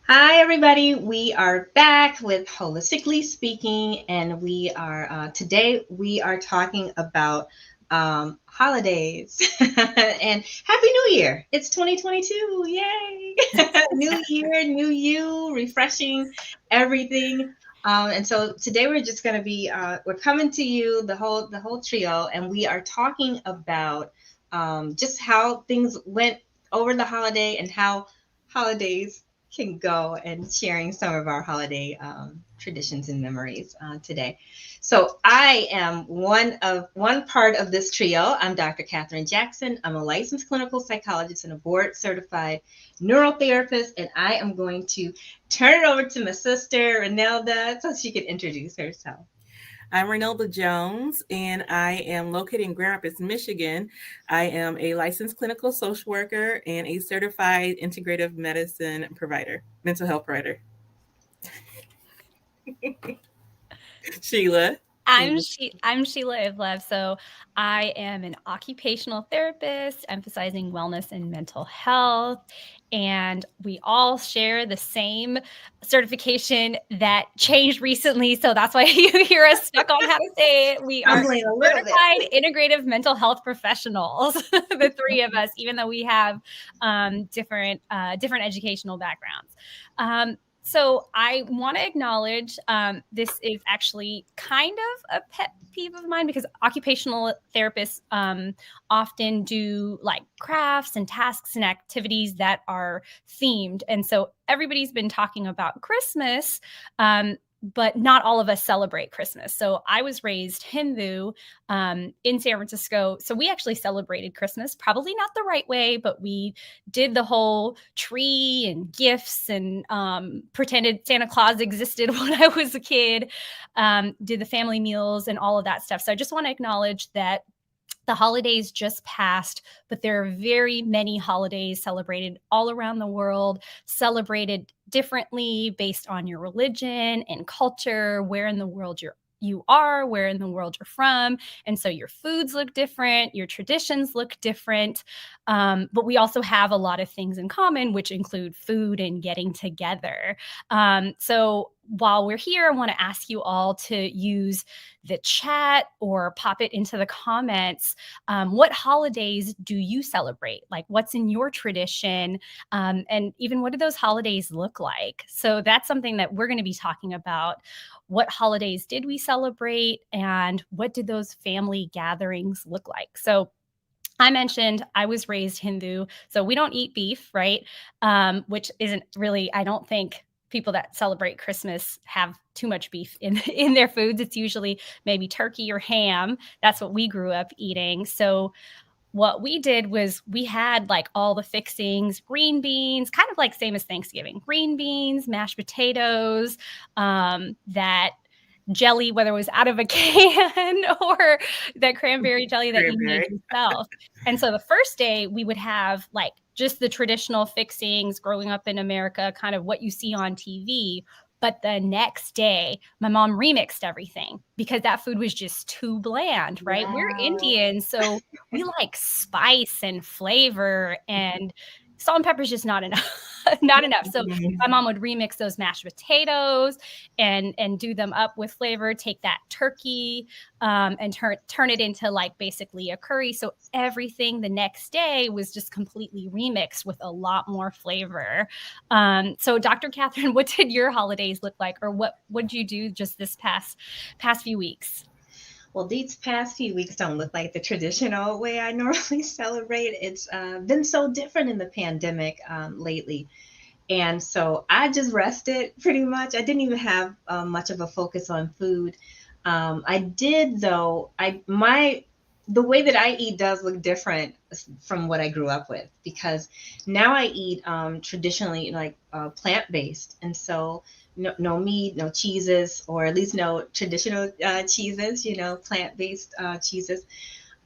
Hi, everybody. We are back with Holistically Speaking, and we are today we are talking about holidays and Happy New Year. It's 2022. Yay! New year, new you, refreshing everything. And so today we're just going to be we're coming to you the whole trio, and we are talking about just how things went over the holiday and how holidays can go, and sharing some of our holiday traditions and memories today. So I am one part of this trio. I'm Dr. Katherine Jackson. I'm a licensed clinical psychologist and a board certified neurotherapist, and I am going to turn it over to my sister Renelda so she can introduce herself. I'm Renelda Jones, and I am located in Grand Rapids, Michigan. I am a licensed clinical social worker and a certified integrative medicine provider, mental health provider. Sheila. I'm Sheila Ivlev. So I am an occupational therapist emphasizing wellness and mental health. And we all share the same certification that changed recently. So that's why you hear us stuck on how to say it. We are Stumbling a little bit. certified integrative mental health professionals, the three of us, even though we have different educational backgrounds. So I want to acknowledge this is actually kind of a pet peeve of mine because occupational therapists often do like crafts and tasks and activities that are themed. And so everybody's been talking about Christmas, but not all of us celebrate Christmas. So I was raised Hindu in San Francisco. So we actually celebrated Christmas, probably not the right way, but we did the whole tree and gifts and pretended Santa Claus existed when I was a kid, did the family meals and all of that stuff. So I just want to acknowledge that the holidays just passed, but there are very many holidays celebrated all around the world, celebrated differently based on your religion and culture, where in the world you are, where in the world you're from. And so your foods look different, your traditions look different. But we also have a lot of things in common, which include food and getting together. So while we're here, I want to ask you all to use the chat or pop it into the comments. What holidays do you celebrate? Like, what's in your tradition? And even what do those holidays look like? So that's something that we're going to be talking about. What holidays did we celebrate? And what did those family gatherings look like? So I mentioned I was raised Hindu, so we don't eat beef, right? Which isn't really, I don't think people that celebrate Christmas have too much beef in their foods. It's usually maybe turkey or ham. That's what we grew up eating. So what we did was we had like all the fixings, green beans, kind of like same as Thanksgiving, green beans, mashed potatoes, that jelly, whether it was out of a can or that cranberry jelly that you made Cranberry. yourself. And so the first day we would have like just the traditional fixings growing up in America, kind of what you see on TV. But the next day, my mom remixed everything because that food was just too bland, right? We're Wow. Indian, so we like spice and flavor, and salt and pepper is just not enough. Not enough. So my mom would remix those mashed potatoes and do them up with flavor. Take that turkey and turn it into like basically a curry. So everything the next day was just completely remixed with a lot more flavor. So Dr. Catherine, what did your holidays look like, or what did you do just this past few weeks? Well, these past few weeks don't look like the traditional way I normally celebrate. It's been so different in the pandemic lately. And so I just rested pretty much. I didn't even have much of a focus on food. I did though. The way that I eat does look different from what I grew up with, because now I eat traditionally like plant based, and so no meat, no cheeses, or at least no traditional cheeses. Plant based cheeses,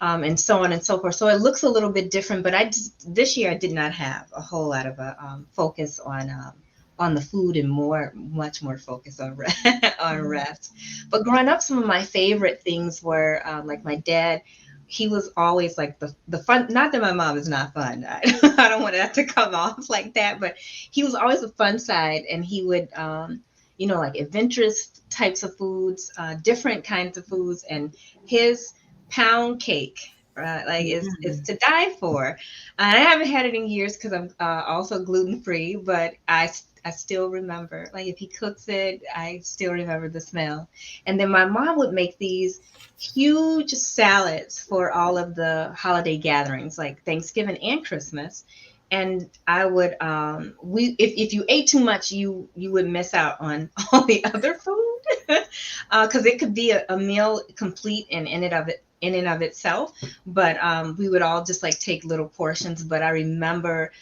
and so on and so forth. So it looks a little bit different, but this year I did not have a whole lot of a focus on the food, and much more focus on on rest. But growing up, some of my favorite things were like my dad he was always like the fun. Not that my mom is not fun. I don't want that to come off like that, but he was always the fun side, and he would, like adventurous types of foods, different kinds of foods, and his pound cake. Like is to die for. I haven't had it in years because I'm also gluten free, but I still remember, like if he cooks it, I still remember the smell. And then my mom would make these huge salads for all of the holiday gatherings, like Thanksgiving and Christmas. And I would, if you ate too much, you would miss out on all the other food, because it could be a meal complete in and of itself. But we would all just like take little portions. But I remember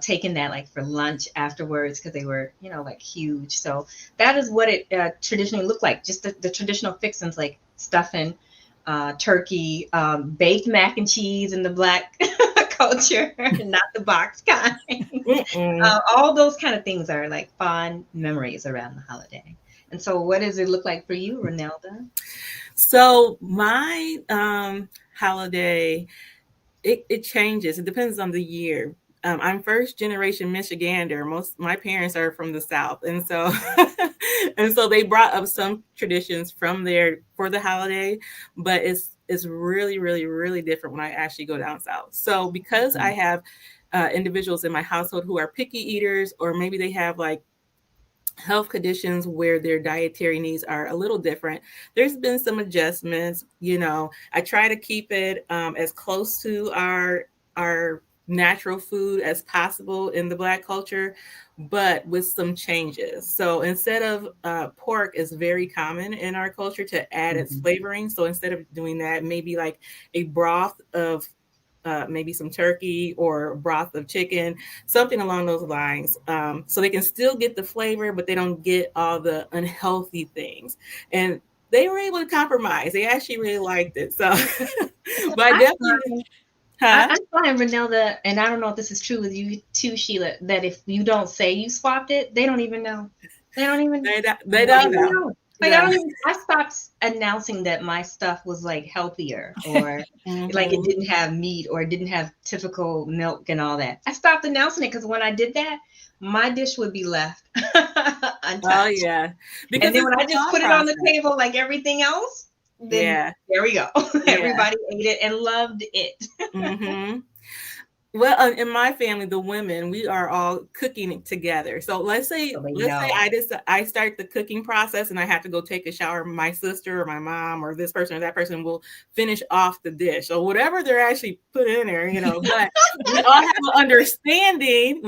taking that like for lunch afterwards because they were, like huge. So that is what it traditionally looked like. Just the traditional fixings like stuffing, turkey, baked mac and cheese in the Black culture, not the box kind. All those kind of things are like fond memories around the holiday. And so, what does it look like for you, Ronelda? So my holiday, it changes. It depends on the year. I'm first generation Michigander. Most my parents are from the South, and so and so they brought up some traditions from there for the holiday, but it's really really really different when I actually go down south. So because I have individuals in my household who are picky eaters, or maybe they have like health conditions where their dietary needs are a little different, there's been some adjustments. I try to keep it as close to our natural food as possible in the Black culture, but with some changes. So instead of pork is very common in our culture to add its flavoring. So instead of doing that, maybe like a broth of maybe some turkey or broth of chicken, something along those lines. So they can still get the flavor, but they don't get all the unhealthy things. And they were able to compromise. They actually really liked it. So, but I definitely, I find, Renelda, and I don't know if this is true with you too, Sheila, that if you don't say you swapped it, they don't even know. They don't even they don't know. Like I stopped announcing that my stuff was like healthier, or like it didn't have meat, or it didn't have typical milk and all that. I stopped announcing it because when I did that, my dish would be left untouched. Oh yeah. Because and then when I just put it on the table like everything else, then there we go. Everybody ate it and loved it. Well, in my family, the women, we are all cooking together. So let's say I start the cooking process and I have to go take a shower. My sister or my mom or this person or that person will finish off the dish or whatever they're actually put in there, but we all have an understanding.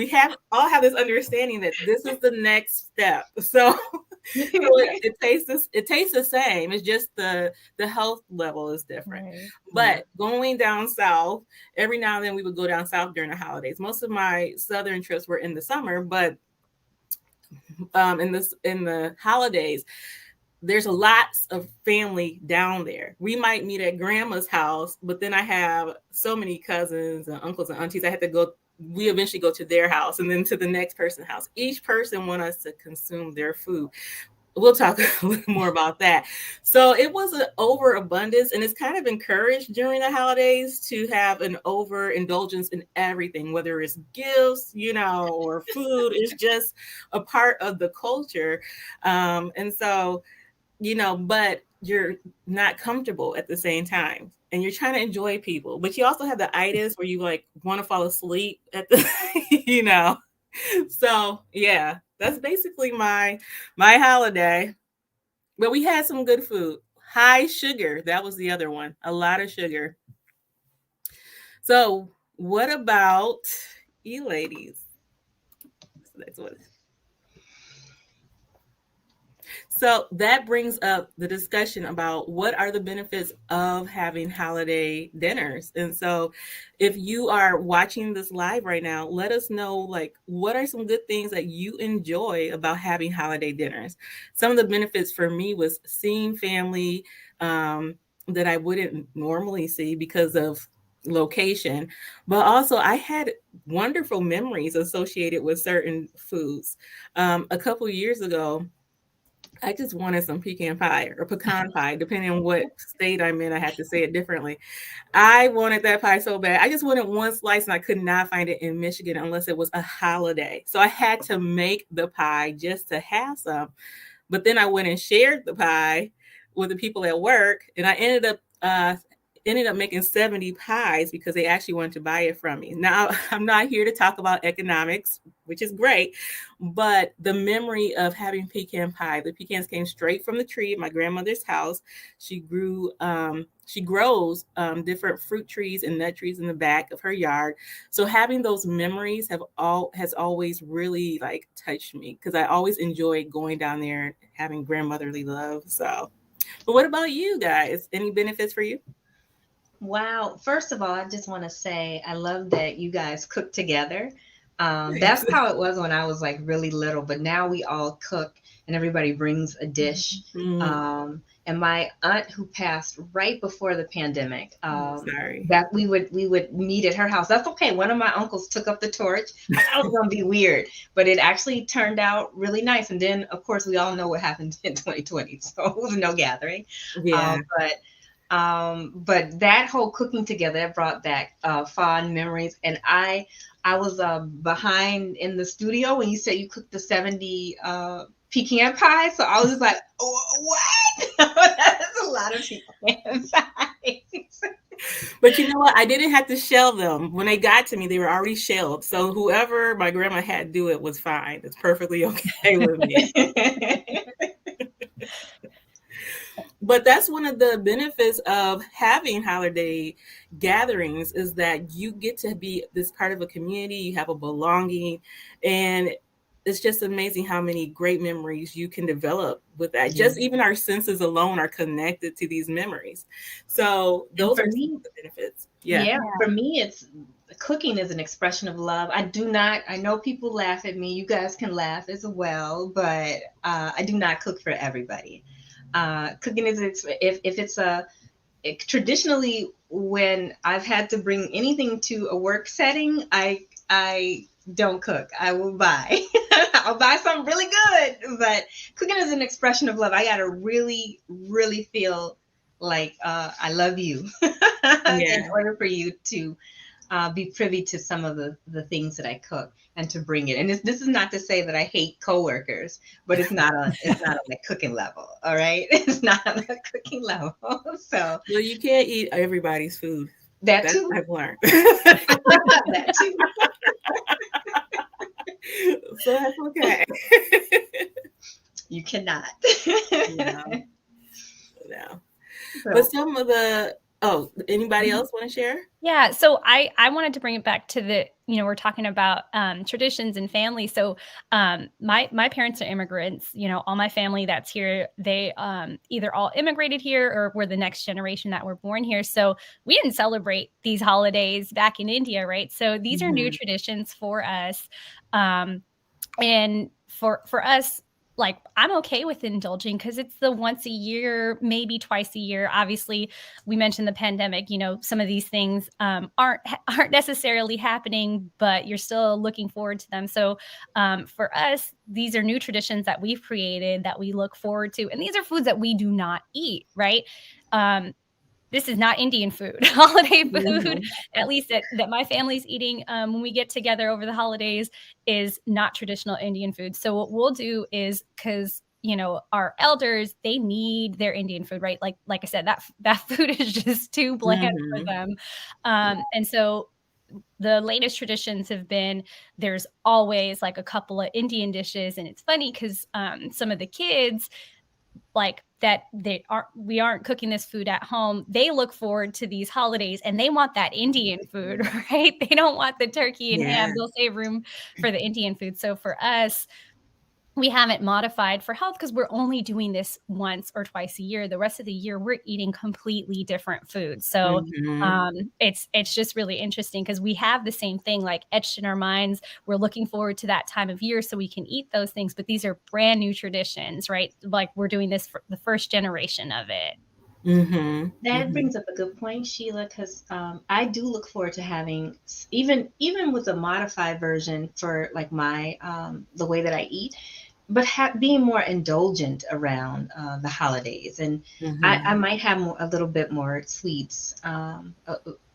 All have this understanding that this is the next step. So it tastes the same. It's just the health level is different. Right. But going down south, every now and then we would go down south during the holidays. Most of my southern trips were in the summer, but in the holidays, there's lots of family down there. We might meet at grandma's house, but then I have so many cousins and uncles and aunties. We eventually go to their house and then to the next person's house. Each person wants us to consume their food. We'll talk a little more about that. So it was an overabundance, and it's kind of encouraged during the holidays to have an overindulgence in everything, whether it's gifts, or food. It's just a part of the culture. And so, but you're not comfortable at the same time. And you're trying to enjoy people, but you also have the itis where you like want to fall asleep at the, So yeah, that's basically my holiday. But we had some good food. High sugar, that was the other one. A lot of sugar. So what about you ladies? So that's what. So that brings up the discussion about what are the benefits of having holiday dinners. And so if you are watching this live right now, let us know, like, what are some good things that you enjoy about having holiday dinners? Some of the benefits for me was seeing family that I wouldn't normally see because of location, but also I had wonderful memories associated with certain foods. A couple of years ago, I just wanted some pecan pie or pecan pie, depending on what state I'm in. I had to say it differently. I wanted that pie so bad. I just wanted one slice and I could not find it in Michigan unless it was a holiday. So I had to make the pie just to have some. But then I went and shared the pie with the people at work, and I ended up making 70 pies because they actually wanted to buy it from me. Now, I'm not here to talk about economics, which is great, but the memory of having pecan pie, the pecans came straight from the tree at my grandmother's house. She grows different fruit trees and nut trees in the back of her yard. So having those memories has always really like touched me because I always enjoyed going down there and having grandmotherly love. So, but what about you guys? Any benefits for you? Wow. First of all, I just want to say I love that you guys cook together. That's how it was when I was like really little, but now we all cook and everybody brings a dish. Mm, And my aunt who passed right before the pandemic, sorry. that we would meet at her house. That's okay. One of my uncles took up the torch. I thought it was gonna be weird, but it actually turned out really nice. And then of course we all know what happened in 2020, so it was no gathering. Yeah. But that whole cooking together, that brought back fond memories. And I was behind in the studio when you said you cooked the 70 pecan pie. So I was just like, oh, what? That's a lot of pecan pies. But you know what? I didn't have to shell them. When they got to me, they were already shelled. So whoever my grandma had do it was fine. It's perfectly okay with me. But that's one of the benefits of having holiday gatherings is that you get to be this part of a community, you have a belonging, and it's just amazing how many great memories you can develop with that. Just even our senses alone are connected to these memories. So those are some of the benefits. Yeah, for me, it's cooking is an expression of love. I know people laugh at me. You guys can laugh as well, but I do not cook for everybody. Cooking is if it's traditionally when I've had to bring anything to a work setting, I don't cook. I will buy. I'll buy something really good, but cooking is an expression of love. I gotta really, really feel like I love you in order for you to be privy to some of the things that I cook and to bring it. And this is not to say that I hate coworkers, but it's not on the cooking level. All right, it's not on the cooking level. So well, you can't eat everybody's food. That's too. I've learned. That too. So that's okay. You cannot. No. But some of the anybody else want to share? Yeah, so I wanted to bring it back to the, we're talking about traditions and family. So my parents are immigrants. All my family that's here, they either all immigrated here or were the next generation that were born here. So we didn't celebrate these holidays back in India, right? So these are new traditions for us. And for us, like, I'm okay with indulging because it's the once a year, maybe twice a year. Obviously, we mentioned the pandemic, some of these things aren't necessarily happening, but you're still looking forward to them. So for us, these are new traditions that we've created that we look forward to. And these are foods that we do not eat, right? This is not Indian food, holiday food, at least that my family's eating when we get together over the holidays is not traditional Indian food. So what we'll do is, because our elders, they need their Indian food, right? Like I said, that food is just too bland for them. And so the latest traditions have been, there's always like a couple of Indian dishes. And it's funny because some of the kids, like that we aren't cooking this food at home. They look forward to these holidays and they want that Indian food, right? They don't want the turkey and ham. They'll save room for the Indian food. So for us, we haven't modified for health because we're only doing this once or twice a year. The rest of the year, we're eating completely different foods. So it's just really interesting because we have the same thing like etched in our minds. We're looking forward to that time of year so we can eat those things. But these are brand new traditions, right? Like we're doing this for the first generation of it. That brings up a good point, Sheila, because I do look forward to having even with a modified version for like my the way that I eat. but being more indulgent around the holidays, and I might have a little bit more sweets,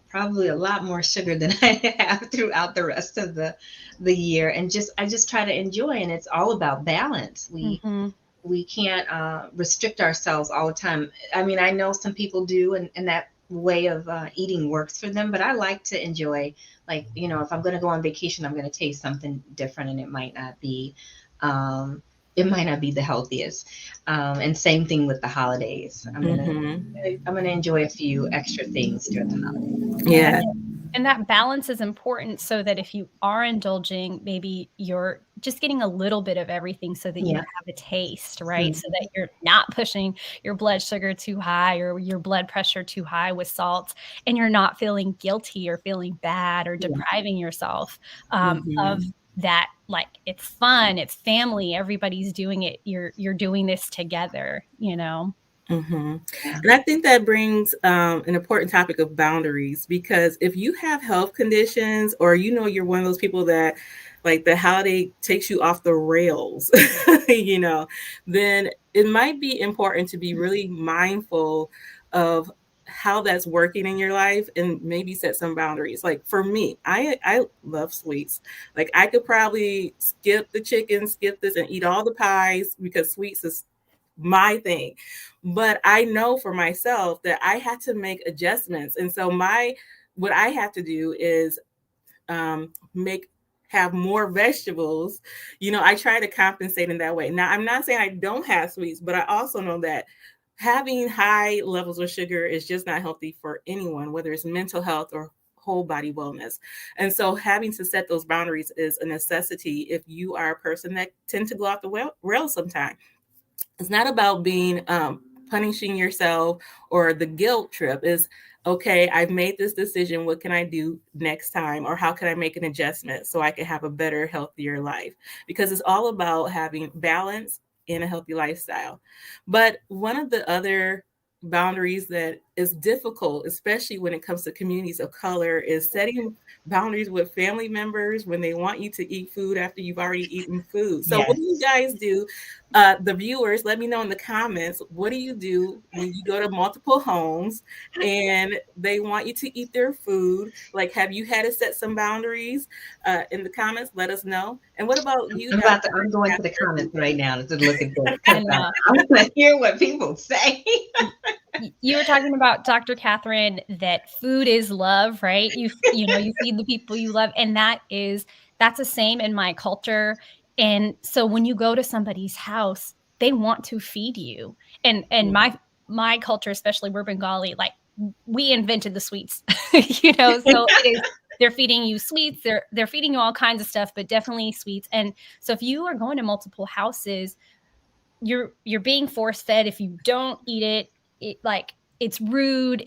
probably a lot more sugar than I have throughout the rest of the year, and just I just try to enjoy, and it's all about balance. Mm-hmm. We can't restrict ourselves all the time. I mean, I know some people do, and that way of eating works for them, but I like to enjoy, like, if I'm going to go on vacation, I'm going to taste something different, and um, it might not be the healthiest. And same thing with the holidays. I'm gonna enjoy a few extra things during the holidays. Yeah. And that balance is important so that if you are indulging, maybe you're just getting a little bit of everything so that you Yeah. have a taste, right? Mhm. So that you're not pushing your blood sugar too high or your blood pressure too high with salts, and you're not feeling guilty or feeling bad or Yeah. depriving yourself of Mm-hmm. that. Like, it's fun, it's family, everybody's doing it. You're doing this together, you know? Mm-hmm. Yeah. And I think that brings an important topic of boundaries, because if you have health conditions, or you're one of those people that like the holiday takes you off the rails, then it might be important to be really mindful of how that's working in your life and maybe set some boundaries. Like for me, I love sweets. Like I could probably skip the chicken, skip this, and eat all the pies because sweets is my thing. But I know for myself that I had to make adjustments. And so what I have to do is make have more vegetables. I try to compensate in that way. Now, I'm not saying I don't have sweets, but I also know that having high levels of sugar is just not healthy for anyone, whether it's mental health or whole body wellness. And so having to set those boundaries is a necessity if you are a person that tend to go off the rails sometimes. It's not about being punishing yourself, or the guilt trip is, okay, I've made this decision. What can I do next time? Or how can I make an adjustment so I can have a better, healthier life? Because it's all about having balance in a healthy lifestyle. But one of the other boundaries that is difficult, especially when it comes to communities of color, is setting boundaries with family members when they want you to eat food after you've already eaten food. So what do you Yes. guys do? The viewers, let me know in the comments, what do you do when you go to multiple homes and they want you to eat their food? Like, have you had to set some boundaries? In the comments, let us know. And what about you, Dr. I'm going to the comments right Catherine? now to look at this, I because know. I want to hear what people say. You were talking about, Dr. Catherine, that food is love, right? You feed the people you love, and that's the same in my culture. And so when you go to somebody's house, they want to feed you. And my culture, especially we're Bengali, like we invented the sweets. So it is, they're feeding you sweets, they're feeding you all kinds of stuff, but definitely sweets. And so if you are going to multiple houses, you're being force fed. If you don't eat it, like it's rude,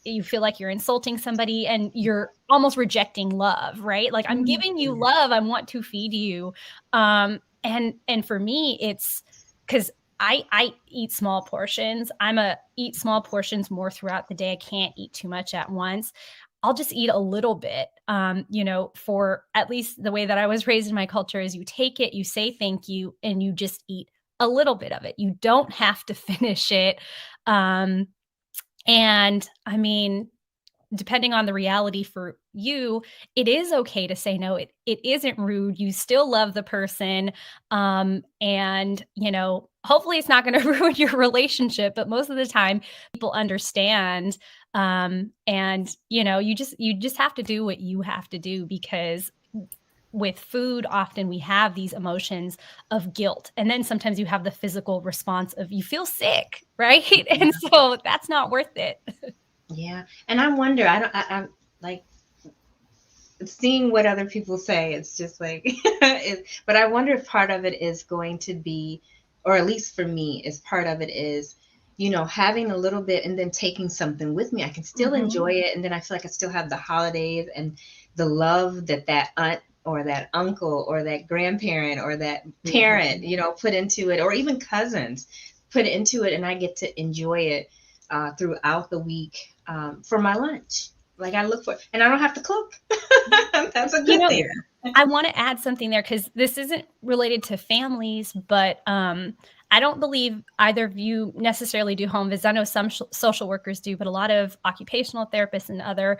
you feel like you're insulting somebody, and you're almost rejecting love, right? Like, I'm giving you love, I want to feed you. And for me, it's because I eat small portions. I'm a eat small portions more throughout the day. I can't eat too much at once. I'll just eat a little bit. For at least the way that I was raised in my culture is, you take it, you say thank you, and you just eat a little bit of it. You don't have to finish it. And I mean, depending on the reality for you, it is okay to say no. It isn't rude. You still love the person. And hopefully it's not going to ruin your relationship, but most of the time people understand. And you just have to do what you have to do, because with food, often we have these emotions of guilt. And then sometimes you have the physical response of, you feel sick, right? And so that's not worth it. Yeah, and I wonder. I don't. I'm like seeing what other people say. It's just like, but I wonder if part of it is going to be, or at least for me, is part of it is, having a little bit and then taking something with me. I can still enjoy it, and then I feel like I still have the holidays and the love that aunt or that uncle or that grandparent or that parent, put into it, or even cousins put into it, and I get to enjoy it throughout the week for my lunch. Like I look for, and I don't have to cook. That's a You good know, thing. I want to add something there because this isn't related to families, but I don't believe either of you necessarily do home visits. I know some social workers do, but a lot of occupational therapists and other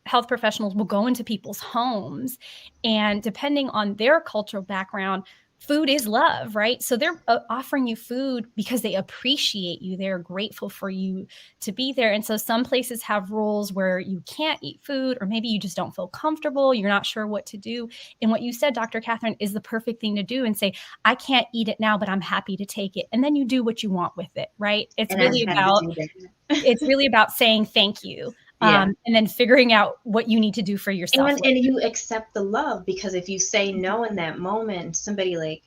health professionals will go into people's homes, and depending on their cultural background, food is love, right? So they're offering you food because they appreciate you. They're grateful for you to be there. And so some places have rules where you can't eat food, or maybe you just don't feel comfortable. You're not sure what to do. And what you said, Dr. Catherine, is the perfect thing to do, and say, I can't eat it now, but I'm happy to take it. And then you do what you want with it, right? And I've had to do that. It's really about saying thank you. Yeah. And then figuring out what you need to do for yourself. And you accept the love, because if you say no in that moment, somebody like,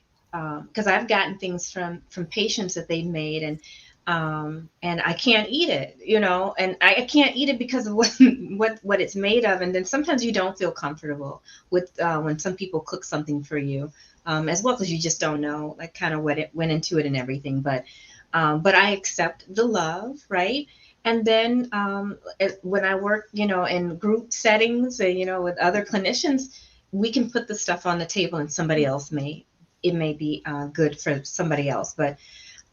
because I've gotten things from patients that they've made, and I can't eat it, and I can't eat it because of what it's made of. And then sometimes you don't feel comfortable with when some people cook something for you, as well, because you just don't know, like, kind of what it went into it and everything. But I accept the love, right? And then when I work, in group settings, with other clinicians, we can put the stuff on the table, and it may be good for somebody else. But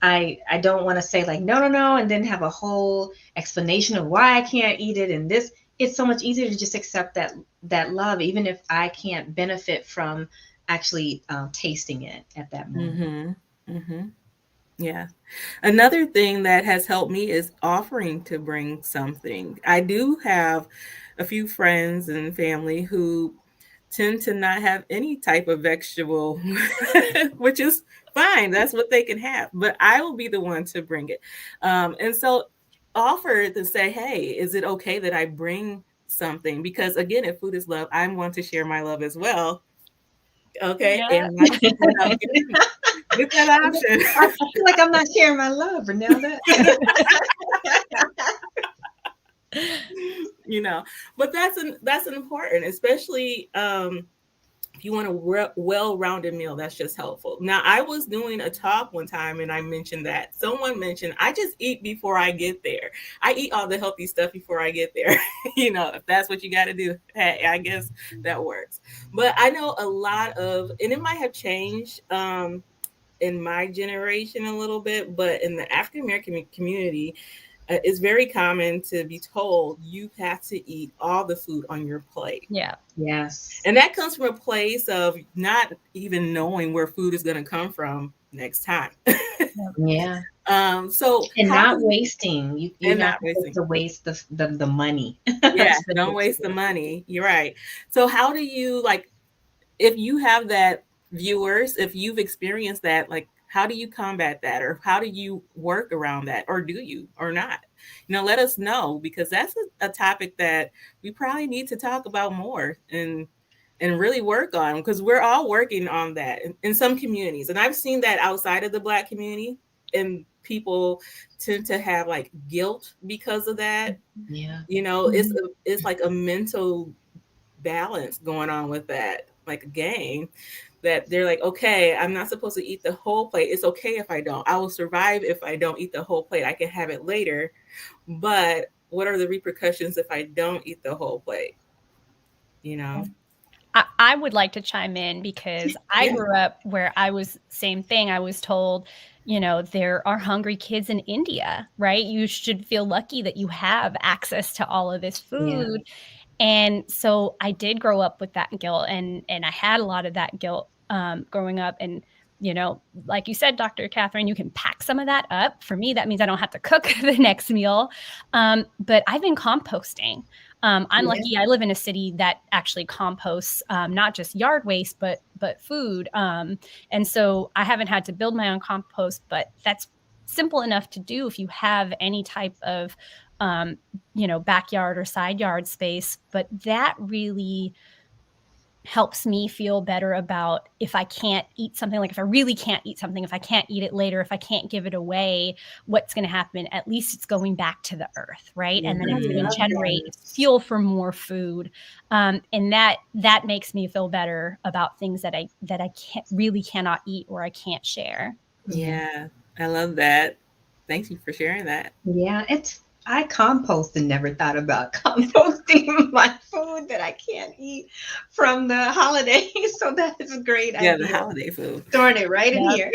I don't want to say, like, no, no, no, and then have a whole explanation of why I can't eat it. And this, it's so much easier to just accept that love, even if I can't benefit from actually tasting it at that moment. Mm-hmm. Mm-hmm. Yeah. Another thing that has helped me is offering to bring something. I do have a few friends and family who tend to not have any type of vegetable, which is fine. That's what they can have. But I will be the one to bring it. And so offer to say, hey, is it okay that I bring something? Because again, if food is love, I want to share my love as well. Okay. Yeah. And get that option. I feel like I'm not sharing my love, or now that. But that's an important, especially if you want a well-rounded meal. That's just helpful. Now, I was doing a talk one time, and I mentioned that someone mentioned, I just eat before I get there. I eat all the healthy stuff before I get there. If that's what you got to do, hey, I guess that works. But I know a lot of, and it might have changed in my generation a little bit, but in the African American community, it's very common to be told you have to eat all the food on your plate. Yeah. Yes. And that comes from a place of not even knowing where food is going to come from next time. Yeah. So not wasting. You're not supposed to waste the money. Yeah, don't waste the money. You're right. So how do you, like, if you have that, viewers, if you've experienced that, like, how do you combat that, or how do you work around that, or do you or not? Let us know, because that's a topic that we probably need to talk about more and really work on, because we're all working on that in some communities. And I've seen that outside of the Black community, and people tend to have like guilt because of that. Yeah. It's like a mental balance going on with that, like a game, that they're like, okay, I'm not supposed to eat the whole plate. It's okay if I don't. I will survive if I don't eat the whole plate. I can have it later. But what are the repercussions if I don't eat the whole plate? I would like to chime in, because I grew up where I was same thing. I was told, there are hungry kids in India, right? You should feel lucky that you have access to all of this food. Yeah. And so I did grow up with that guilt, and I had a lot of that guilt growing up. And, like you said, Dr. Catherine, you can pack some of that up. For me, that means I don't have to cook the next meal. But I've been composting. I'm lucky. I live in a city that actually composts not just yard waste, but food. And so I haven't had to build my own compost, but that's simple enough to do if you have any type of backyard or side yard space. But that really helps me feel better about if I can't eat something, like if I really can't eat something, if I can't eat it later, if I can't give it away, what's going to happen? At least it's going back to the earth, right? And then it's going to generate fuel for more food. And that makes me feel better about things that I really cannot eat or I can't share. Yeah, I love that. Thank you for sharing that. Yeah, I compost and never thought about composting my food that I can't eat from the holidays. So that is a great Yeah, the idea. holiday food. Throwing it right in Yep. here.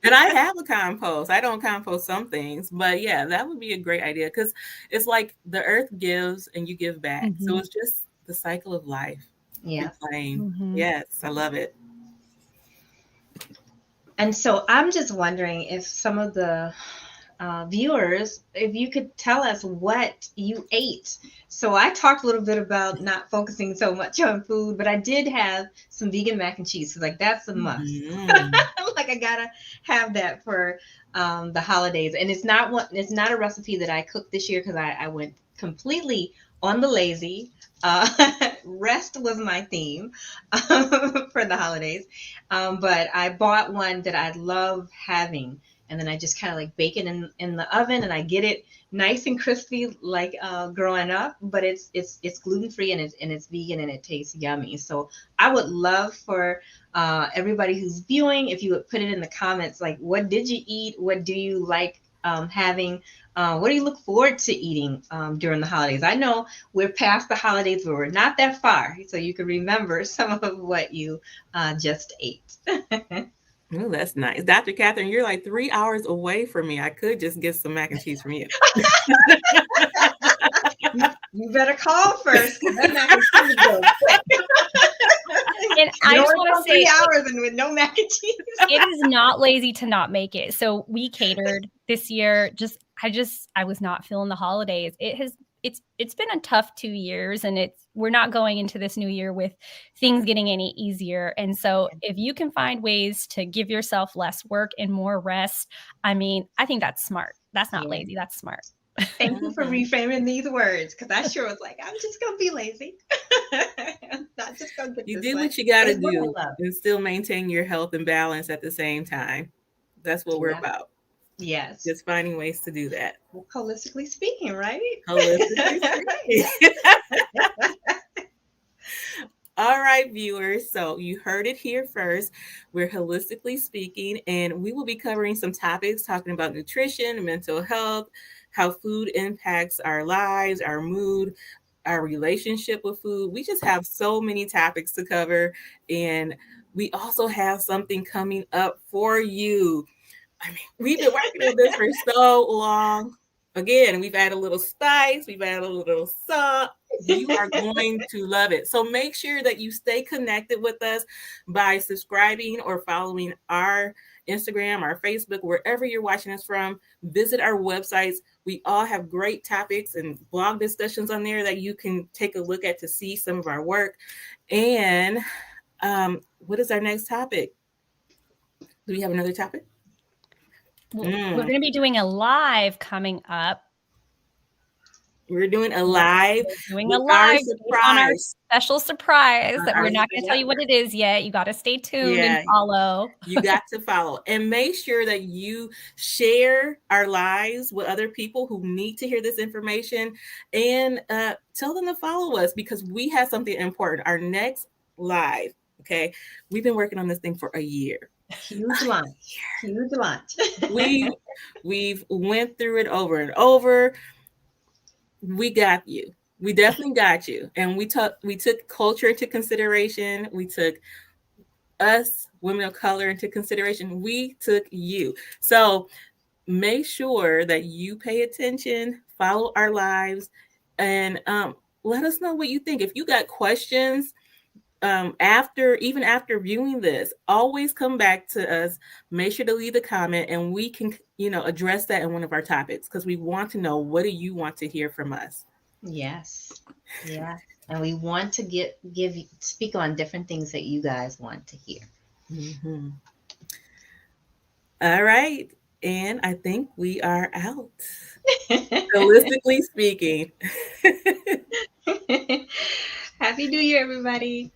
And I have a compost. I don't compost some things, but yeah, that would be a great idea because it's like the earth gives and you give back. So Mhm. it's just the cycle of life Yeah. replaying. Mhm. Yes, I love it. And so I'm just wondering if some of the viewers, if you could tell us what you ate. So I talked a little bit about not focusing so much on food, but I did have some vegan mac and cheese. So like that's a must. Mm. Like I gotta have that for the holidays. And it's not a recipe that I cooked this year because I went completely on the lazy. Rest was my theme for the holidays. But I bought one that I love having, and then I just kind of like bake it in the oven, and I get it nice and crispy like growing up. But it's gluten free and it's vegan and it tastes yummy. So I would love for everybody who's viewing, if you would put it in the comments, like what did you eat? What do you like having? What do you look forward to eating during the holidays? I know we're past the holidays, but we're not that far, so you can remember some of what you just ate. Oh, that's nice. Dr. Catherine, you're like 3 hours away from me. I could just get some mac and cheese from you. You better call first, because that mac and cheese goes quick. And I just want to say, 3 hours and with no mac and cheese. it is not lazy to not make it. So we catered this year. I was not feeling the holidays. It's been a tough 2 years, and we're not going into this new year with things getting any easier. And so if you can find ways to give yourself less work and more rest, I mean, I think that's smart. That's not lazy. That's smart. Thank you for reframing these words, because I sure was like, I'm just gonna be lazy. I'm not just gonna get You this do one. what you got to It's what I do love. and still maintain your health and balance at the same time. That's what we're Yeah. about. Yes. Just finding ways to do that. Holistically speaking, right? Holistically speaking. All right, viewers. So you heard it here first. We're holistically speaking, and we will be covering some topics talking about nutrition, mental health, how food impacts our lives, our mood, our relationship with food. We just have so many topics to cover, and we also have something coming up for you. I mean, we've been working on this for so long. Again, we've added a little spice, we've added a little salt. You are going to love it. So make sure that you stay connected with us by subscribing or following our Instagram, our Facebook, wherever you're watching us from. Visit our websites. We all have great topics and blog discussions on there that you can take a look at to see some of our work. And what is our next topic? Do we have another topic? We're going to be doing a live coming up. We're doing a live. On our special surprise that we're not going to tell you what it is yet. You got to stay tuned and follow. You got to follow. And make sure that you share our lives with other people who need to hear this information, and tell them to follow us, because we have something important. Our next live, okay? We've been working on this thing for a year. Huge launch. Huge launch. We've went through it over and over. We got you. We definitely got you. And we took culture into consideration. We took us, women of color, into consideration. We took you. So make sure that you pay attention, follow our lives, and let us know what you think. If you got questions after viewing this, always come back to us. Make sure to leave a comment, and we can address that in one of our topics, because we want to know, what do you want to hear from us? Yes. Yeah. And we want to speak on different things that you guys want to hear. Mm-hmm. All right. And I think we are out. Holistically speaking. Happy New Year, everybody.